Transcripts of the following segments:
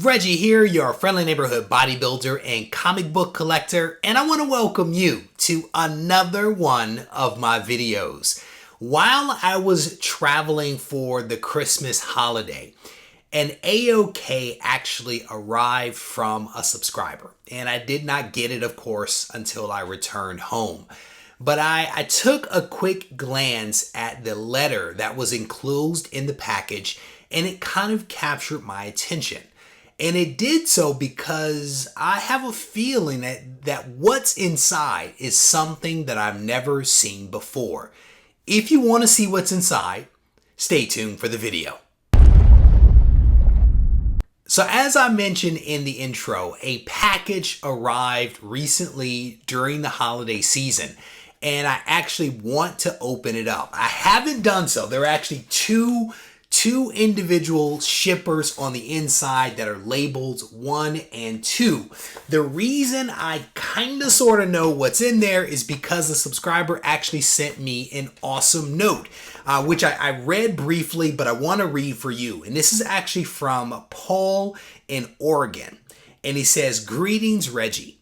Reggie here, your friendly neighborhood bodybuilder and comic book collector, and I want to welcome you to another one of my videos. While I was traveling for the Christmas holiday, an AOK actually arrived from a subscriber, and I did not get it, of course, until I returned home. But I took a quick glance at the letter that was enclosed in the package, and it kind of captured my attention. And it did so because I have a feeling that what's inside is something that I've never seen before. If you want to see what's inside, stay tuned for the video. So as I mentioned in the intro, a package arrived recently during the holiday season, and I actually want to open it up. I haven't done so. There are actually two individual shippers on the inside that are labeled 1 and 2. The reason I kind of sort of know what's in there is because the subscriber actually sent me an awesome note, which I read briefly, but I want to read for you. And this is actually from Paul in Oregon. And he says, "Greetings, Reggie.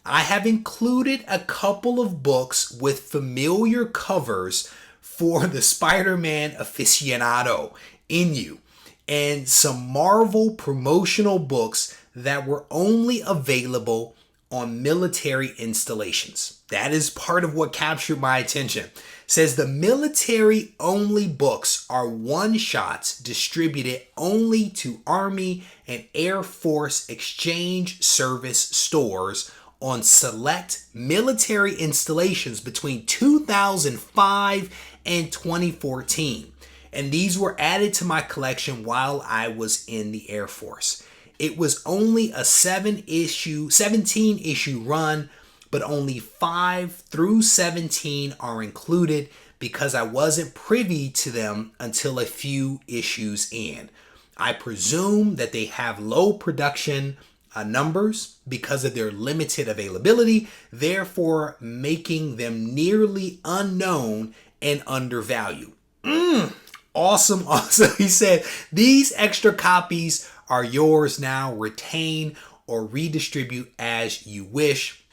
I have included a couple of books with familiar covers for the Spider-Man aficionado in you, and some Marvel promotional books that were only available on military installations." That is part of what captured my attention. It says the military only books are one-shots distributed only to Army and Air Force Exchange Service stores on select military installations between 2005 and 2014. And these were added to my collection while I was in the Air Force. It was only a 17-issue run, but only 5 through 17 are included because I wasn't privy to them until a few issues in. I presume that they have low production numbers because of their limited availability, therefore making them nearly unknown and undervalued. Awesome. He said, "These extra copies are yours now. Retain or redistribute as you wish."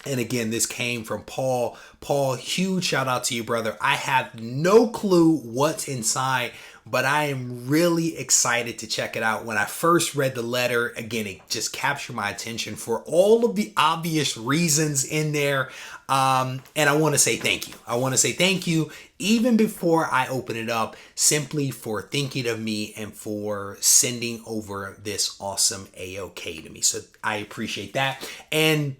And again, this came from Paul. Paul, huge shout out to you, brother. I have no clue what's inside, but I am really excited to check it out. When I first read the letter, again, it just captured my attention for all of the obvious reasons in there. And I want to say thank you. I want to say thank you even before I open it up, simply for thinking of me and for sending over this awesome AOK to me. So I appreciate that. And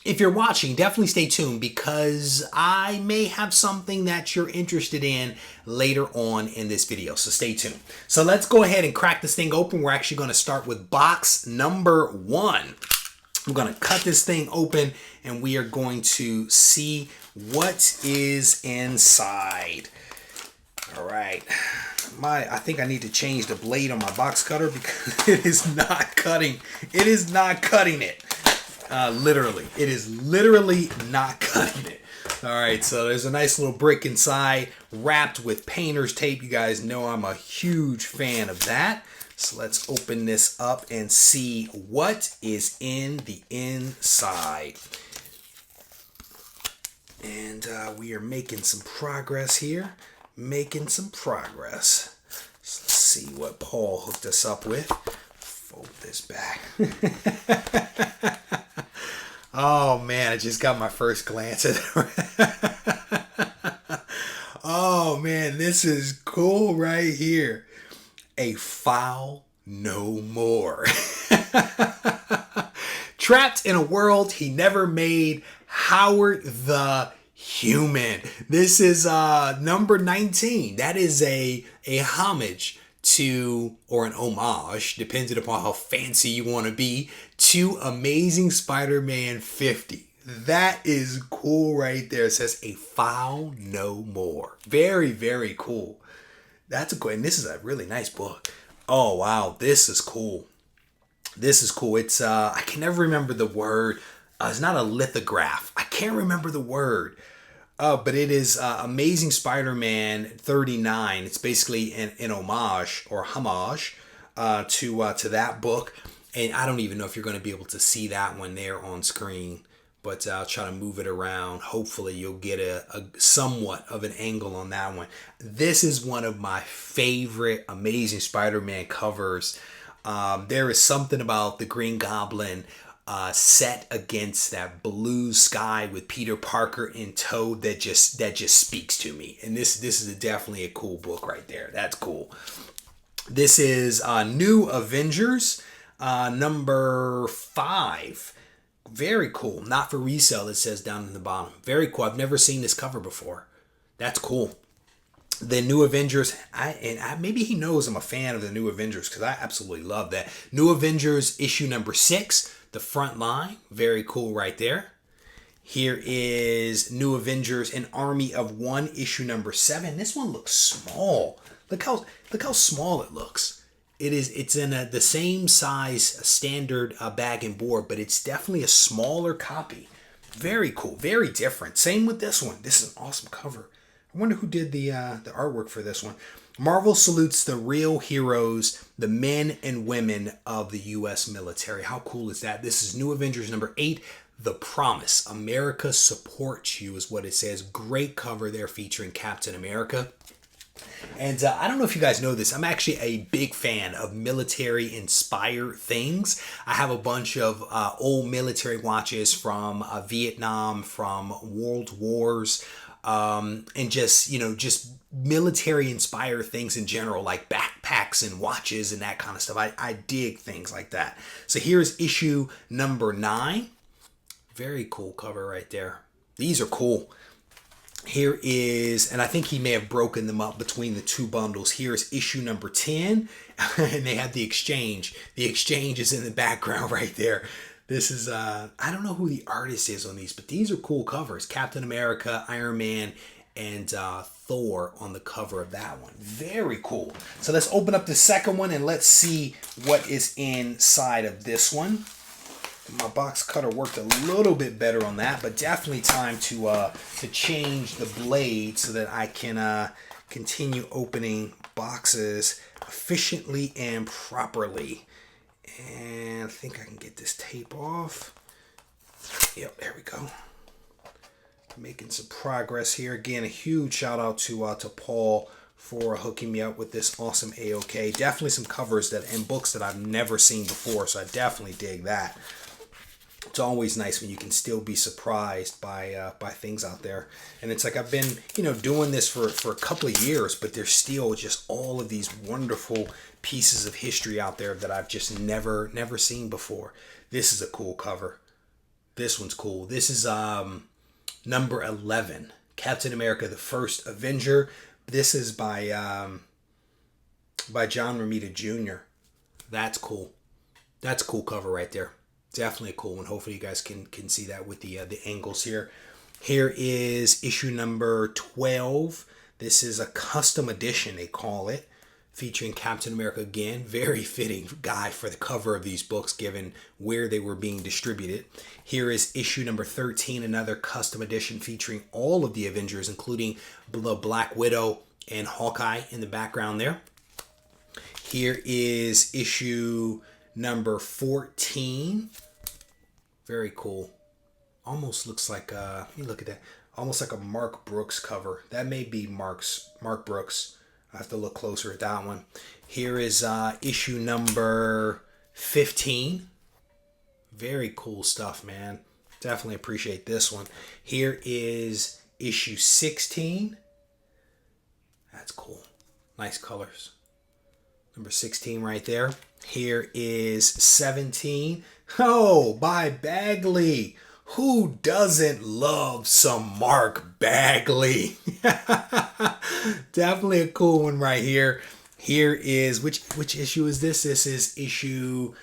if you're watching, definitely stay tuned because I may have something that you're interested in later on in this video. So stay tuned. So let's go ahead and crack this thing open. We're actually going to start with box number 1. I'm going to cut this thing open and we are going to see what is inside. All right. I think I need to change the blade on my box cutter because it is not cutting. It is not cutting it. Literally. It is literally not cutting it. All right. So there's a nice little brick inside wrapped with painter's tape. You guys know I'm a huge fan of that. So let's open this up and see what is in the inside. And we are making some progress here. Making some progress. So let's see what Paul hooked us up with. Fold this back. Oh man, I just got my first glance at it. Oh man, this is cool right here. A Foul No More. Trapped in a world he never made, Howard the Human. This is number 19. That is a homage to, or an homage, depending upon how fancy you want to be, to Amazing Spider-Man 50. That is cool right there. It says A Foul No More. Very, very cool. That's a cool, and this is a really nice book. Oh wow, this is cool. This is cool. It's I can never remember the word. It's not a lithograph. I can't remember the word. But it is Amazing Spider-Man 39. It's basically an homage or homage to that book. And I don't even know if you're going to be able to see that one there on screen, but I'll try to move it around. Hopefully you'll get a somewhat of an angle on that one. This is one of my favorite Amazing Spider-Man covers. There is something about the Green Goblin set against that blue sky with Peter Parker in tow that just speaks to me. And this is definitely a cool book right there. That's cool. This is New Avengers, number 5. Very cool. Not for resale, it says down in the bottom. Very cool. I've never seen this cover before. That's cool. The New Avengers, maybe he knows I'm a fan of the New Avengers because I absolutely love that. New Avengers issue number 6, the front line. Very cool right there. Here is New Avengers, an Army of One, issue number 7. This one looks small. Look how small it looks. It's in the same size standard bag and board, but it's definitely a smaller copy. Very cool, very different. Same with this one. This is an awesome cover. I wonder who did the artwork for this one. Marvel salutes the real heroes, the men and women of the U.S. military. How cool is that? This is New Avengers number 8, The Promise. America supports you is what it says. Great cover there featuring Captain America. And I don't know if you guys know this. I'm actually a big fan of military-inspired things. I have a bunch of old military watches from Vietnam, from World Wars, and just military-inspired things in general, like backpacks and watches and that kind of stuff. I dig things like that. So here's issue number 9. Very cool cover right there. These are cool. Here is, and I think he may have broken them up between the two bundles. Here's issue number 10, and they have the exchange. The exchange is in the background right there. This is, I don't know who the artist is on these, but these are cool covers. Captain America, Iron Man, and Thor on the cover of that one. Very cool. So let's open up the second one, and let's see what is inside of this one. My box cutter worked a little bit better on that, but definitely time to change the blade so that I can continue opening boxes efficiently and properly. And I think I can get this tape off. Yep, there we go. Making some progress here. Again, a huge shout out to Paul for hooking me up with this awesome AOK. Definitely some covers and books that I've never seen before, so I definitely dig that. It's always nice when you can still be surprised by things out there. And it's like I've been, doing this for a couple of years, but there's still just all of these wonderful pieces of history out there that I've just never seen before. This is a cool cover. This one's cool. This is number 11, Captain America, the First Avenger. This is by John Romita Jr. That's cool. That's a cool cover right there. Definitely a cool one. Hopefully you guys can see that with the angles here. Here is issue number 12. This is a custom edition, they call it, featuring Captain America again. Very fitting guy for the cover of these books, given where they were being distributed. Here is issue number 13, another custom edition featuring all of the Avengers, including the Black Widow and Hawkeye in the background there. Here is issue number 14. Very cool. Almost looks like you look at that. Almost like a Mark Brooks cover. That may be Mark Brooks. I have to look closer at that one. Here is issue number 15. Very cool stuff, man. Definitely appreciate this one. Here is issue 16. That's cool. Nice colors. Number 16 right there. Here is 17. Oh, by Bagley. Who doesn't love some Mark Bagley? Definitely a cool one right here. Here is, which issue is this? This is issue,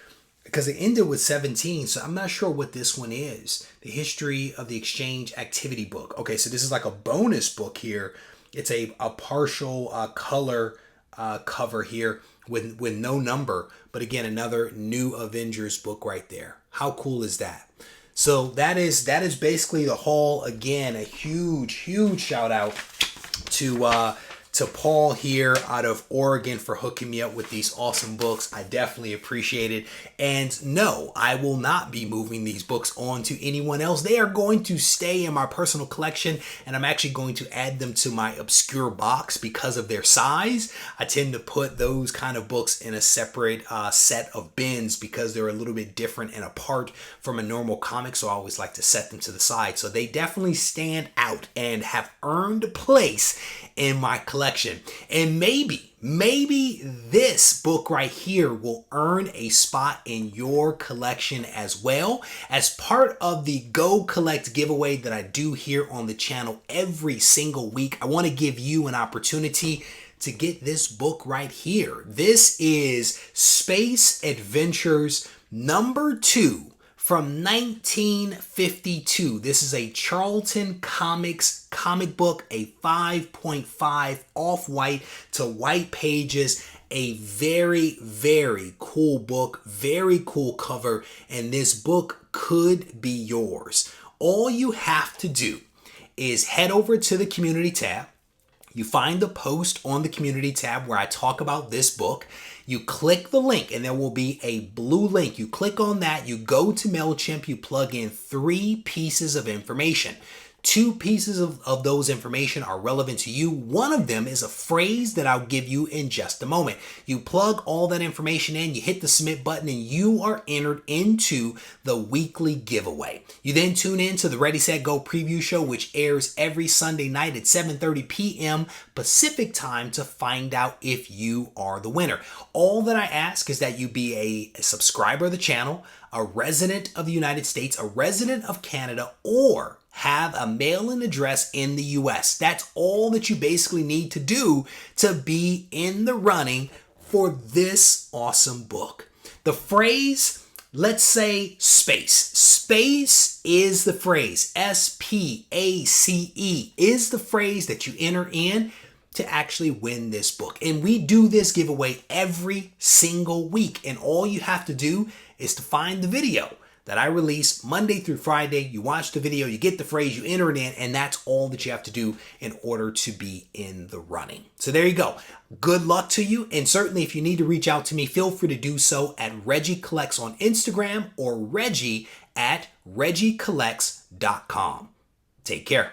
because it ended with 17, so I'm not sure what this one is. The History of the Exchange Activity Book. Okay, so this is like a bonus book here. It's a partial color cover here with no number. But again, another New Avengers book right there. How cool is that? So that is basically the haul. Again, a huge shout out to to Paul here out of Oregon for hooking me up with these awesome books. I definitely appreciate it. And no, I will not be moving these books on to anyone else. They are going to stay in my personal collection, and I'm actually going to add them to my obscure box because of their size. I tend to put those kind of books in a separate set of bins because they're a little bit different and apart from a normal comic, so I always like to set them to the side. So they definitely stand out and have earned a place in my collection. And maybe this book right here will earn a spot in your collection as well, as part of the Go Collect giveaway that I do here on the channel every single week. I want to give you an opportunity to get this book right here. This is Space Adventures #2 from 1952. This is a Charlton Comics comic book, a 5.5 off-white to white pages, a very, very cool book, very cool cover, and this book could be yours. All you have to do is head over to the community tab. You find the post on the community tab where I talk about this book. You click the link and there will be a blue link. You click on that, you go to MailChimp, you plug in 3 pieces of information. 2 pieces of those information are relevant to you. One of them is a phrase that I'll give you in just a moment. You plug all that information in, you hit the submit button, and you are entered into the weekly giveaway. You then tune in to the Ready, Set, Go preview show, which airs every Sunday night at 7:30 p.m. Pacific time to find out if you are the winner. All that I ask is that you be a subscriber of the channel, a resident of the United States, a resident of Canada, or have a mail-in address in the US. That's all that you basically need to do to be in the running for this awesome book. The phrase, let's say space. Space is the phrase. SPACE is the phrase that you enter in to actually win this book. And we do this giveaway every single week. And all you have to do is to find the video that I release Monday through Friday. You watch the video, you get the phrase, you enter it in, and that's all that you have to do in order to be in the running. So there you go. Good luck to you. And certainly if you need to reach out to me, feel free to do so at Regie Collects on Instagram or Reggie at regiecollects.com. Take care.